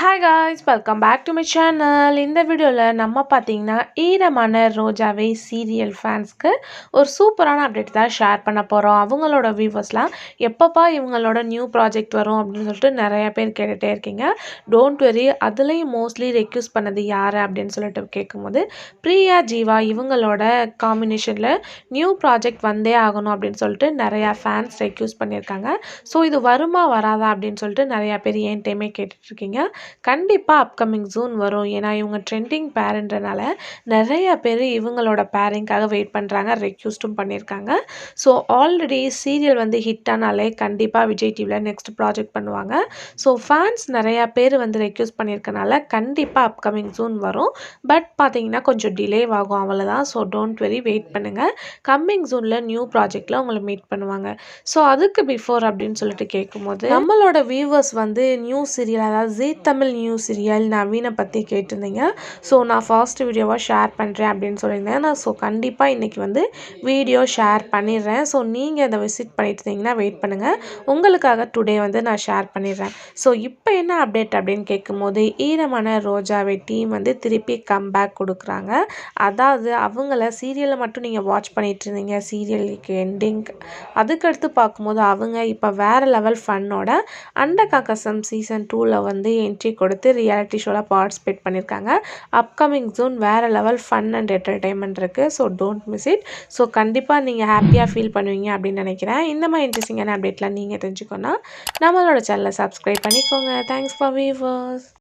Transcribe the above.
Hi guys, welcome back to my channel. இந்த வீடியோவில் நம்ம பார்த்தீங்கன்னா ஈரமான ரோஜாவே சீரியல் ஃபேன்ஸ்க்கு ஒரு சூப்பரான அப்டேட் தான் ஷேர் பண்ண போகிறோம். அவங்களோட வியூவர்ஸ்லாம் எப்பப்பா இவங்களோட நியூ ப்ராஜெக்ட் வரும் அப்படின்னு சொல்லிட்டு நிறைய பேர் கேட்டுகிட்டே இருக்கீங்க. டோன்ட் வெரி, அதுலேயும் மோஸ்ட்லி ரெக்யூஸ் பண்ணது யார் அப்படின்னு சொல்லிட்டு கேட்கும்போது பிரியா ஜீவா இவங்களோட காம்பினேஷனில் நியூ ப்ராஜெக்ட் வந்தே ஆகணும் அப்படின்னு சொல்லிட்டு நிறையா ஃபேன்ஸ் ரெக்யூஸ் பண்ணியிருக்காங்க. ஸோ இது வருமா வராதா அப்படின்னு சொல்லிட்டு நிறையா பேர் ஏன் டைமே கேட்டுட்ருக்கீங்க. கண்டிப்பாக அப்கமிங் ஜூன் வரும். ஏன்னா இவங்க ட்ரெண்டிங் பேருன்றனால நிறைய பேர் இவங்களோட பேரிங்காக வெயிட் பண்ணுறாங்க, ரெக்யூஸ்டும் பண்ணியிருக்காங்க. ஸோ ஆல்ரெடி சீரியல் வந்து ஹிட் ஆனாலே கண்டிப்பாக விஜய் டிவியில் நெக்ஸ்ட் ப்ராஜெக்ட் பண்ணுவாங்க. ஸோ ஃபேன்ஸ் நிறையா பேர் வந்து ரெக்யூஸ் பண்ணியிருக்கனால கண்டிப்பாக அப்கமிங் ஜூன் வரும். பட் பார்த்தீங்கன்னா கொஞ்சம் டிலே ஆகும், அவ்வளோதான். ஸோ டோன்ட் வெரி, வெயிட் பண்ணுங்கள். கம்மிங் ஜூனில் நியூ ப்ராஜெக்டில் உங்களை மீட் பண்ணுவாங்க. ஸோ அதுக்கு பிஃபோர் அப்படின்னு சொல்லிட்டு கேட்கும்போது நம்மளோட வியூவர்ஸ் வந்து நியூ சீரியல், அதாவது ஜீ தமிழ் நியூ சீரியல் நவீனை பற்றி கேட்டிருந்தீங்க. ஸோ நான் ஃபர்ஸ்ட் வீடியோவாக ஷேர் பண்ணுறேன் அப்படின்னு சொல்லியிருந்தேன். ஸோ கண்டிப்பாக இன்றைக்கி வந்து வீடியோ ஷேர் பண்ணிடுறேன். ஸோ நீங்கள் அதை விசிட் பண்ணிட்டு இருந்தீங்கன்னா வெயிட் பண்ணுங்கள், உங்களுக்காக டுடே வந்து நான் ஷேர் பண்ணிடுறேன். ஸோ இப்போ என்ன அப்டேட் அப்படின்னு கேட்கும்போது ஈரமான ரோஜாவை டீம் வந்து திருப்பி கம்பேக் கொடுக்குறாங்க. அதாவது அவங்கள சீரியலை மட்டும் நீங்கள் வாட்ச் பண்ணிட்டு இருந்தீங்க, சீரியலுக்கு எண்டிங். அதுக்கடுத்து பார்க்கும்போது அவங்க இப்போ வேறு லெவல் ஃபன்னோட அண்டகாக்கசம் சீசன் 2ல் வந்து என்ட்ரி கொடுத்து ரியாலிட்டி ஷோவில் பார்ட்டிசிபேட் பண்ணியிருக்காங்க. அப்கமிங் ஜூன் வேறு லெவல் ஃபன் அண்ட் என்டர்டைன்மெண்ட் இருக்குது. So don't miss it. So கண்டிப்பாக நீங்கள் ஹாப்பியாக ஃபீல் பண்ணுவீங்க அப்படின்னு நினைக்கிறேன். இந்த மாதிரி இன்ட்ரெஸ்டிங்கான அப்டேட்லாம் நீங்கள் தெரிஞ்சுக்கணுன்னா நம்மளோட சேனலை சப்ஸ்கிரைப் பண்ணிக்கோங்க. Thanks for viewers.